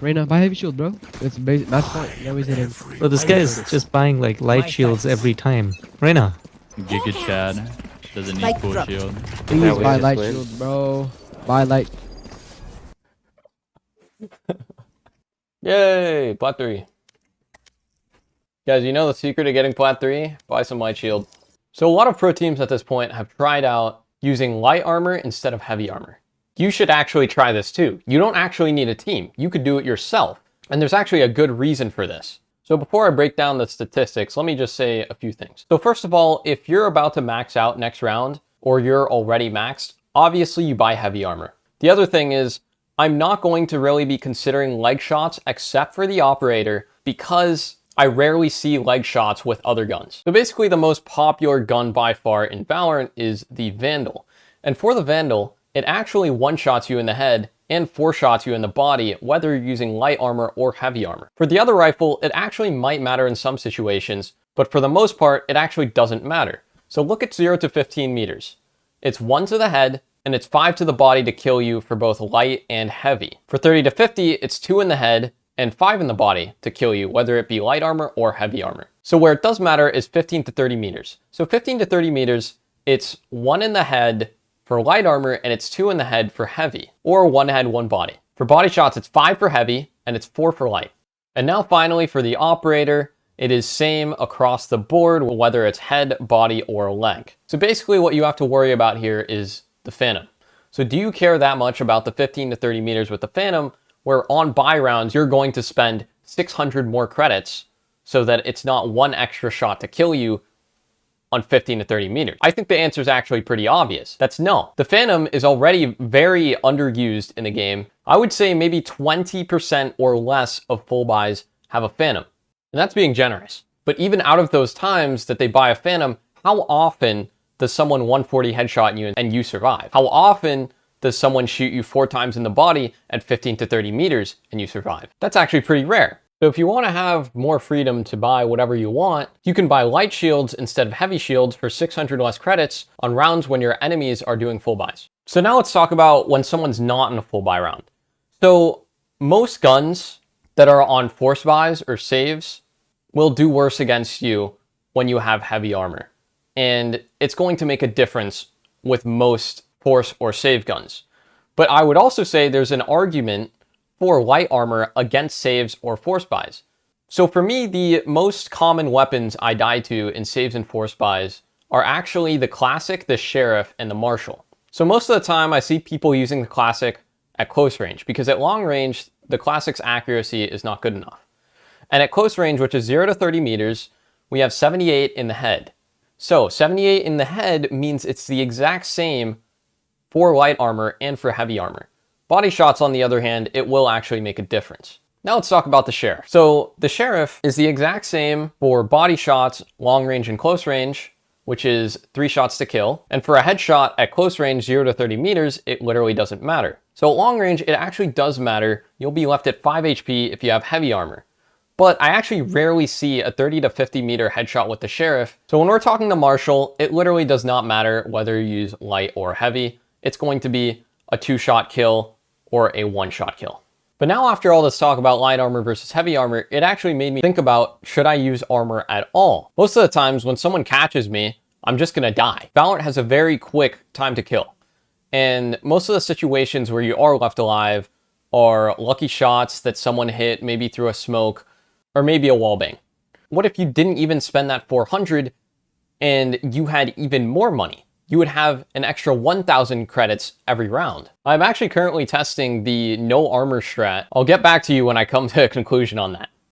Reyna, buy heavy shield, bro. It's basic. That's point. You always hit him. Well, this guy is just buying like light shields every time. Reyna. Giga Chad doesn't need full shield. Please Yeah, we buy just light win. shield, bro. Buy light. Yay! Plat 3. Guys, you know the secret to getting Plat 3? Buy some light shield. So a lot of pro teams at this point have tried out using light armor instead of heavy armor. You should actually try this too. You don't actually need a team. You could do it yourself. And there's actually a good reason for this. So before I break down the statistics, let me just say a few things. So first of all, if you're about to max out next round, or you're already maxed, obviously you buy heavy armor. The other thing is, I'm not going to really be considering leg shots except for the operator because I rarely see leg shots with other guns. So basically the most popular gun by far in Valorant is the Vandal. And for the Vandal, it actually one-shots you in the head and four-shots you in the body, whether you're using light armor or heavy armor. For the other rifle, it actually might matter in some situations, but for the most part, it actually doesn't matter. So look at 0 to 15 meters. It's 1 to the head, and it's 5 to the body to kill you for both light and heavy. For 30 to 50, it's 2 in the head and 5 in the body to kill you, whether it be light armor or heavy armor. So where it does matter is 15 to 30 meters. So 15 to 30 meters, it's 1 in the head for light armor, and it's 2 in the head for heavy, or 1 head, 1 body. For body shots, it's 5 for heavy, and it's 4 for light. And now finally for the operator, it is same across the board, whether it's head, body, or leg. So basically what you have to worry about here is the Phantom. So do you care that much about the 15 to 30 meters with the Phantom, where on buy rounds, you're going to spend 600 more credits so that it's not 1 extra shot to kill you on 15 to 30 meters? I think the answer is actually pretty obvious. That's no. The Phantom is already very underused in the game. I would say maybe 20% or less of full buys have a Phantom. And that's being generous. But even out of those times that they buy a Phantom, how often does someone 140 headshot you and you survive? How often does someone shoot you 4 times in the body at 15 to 30 meters and you survive? That's actually pretty rare. So if you want to have more freedom to buy whatever you want, you can buy light shields instead of heavy shields for 600 less credits on rounds when your enemies are doing full buys. So now let's talk about when someone's not in a full buy round. So most guns that are on force buys or saves will do worse against you when you have heavy armor. And it's going to make a difference with most force or save guns. But I would also say there's an argument for light armor against saves or force buys. So for me, the most common weapons I die to in saves and force buys are actually the Classic, the Sheriff, and the Marshal. So most of the time I see people using the Classic at close range because at long range, the Classic's accuracy is not good enough. And at close range, which is 0 to 30 meters, we have 78 in the head. So 78 in the head means it's the exact same for light armor and for heavy armor. Body shots, on the other hand, it will actually make a difference. Now let's talk about the Sheriff. So the Sheriff is the exact same for body shots, long range and close range, which is 3 shots to kill. And for a headshot at close range, 0 to 30 meters, it literally doesn't matter. So at long range, it actually does matter. You'll be left at 5 HP if you have heavy armor. But I actually rarely see a 30 to 50 meter headshot with the Sheriff. So when we're talking the Marshal, it literally does not matter whether you use light or heavy. It's going to be a 2-shot kill or a 1-shot kill. But now after all this talk about light armor versus heavy armor, it actually made me think about, should I use armor at all? Most of the times when someone catches me, I'm just gonna die. Valorant has a very quick time to kill. And most of the situations where you are left alive are lucky shots that someone hit, maybe through a smoke, or maybe a wallbang. What if you didn't even spend that 400 and you had even more money? You would have an extra 1,000 credits every round. I'm actually currently testing the no armor strat. I'll get back to you when I come to a conclusion on that.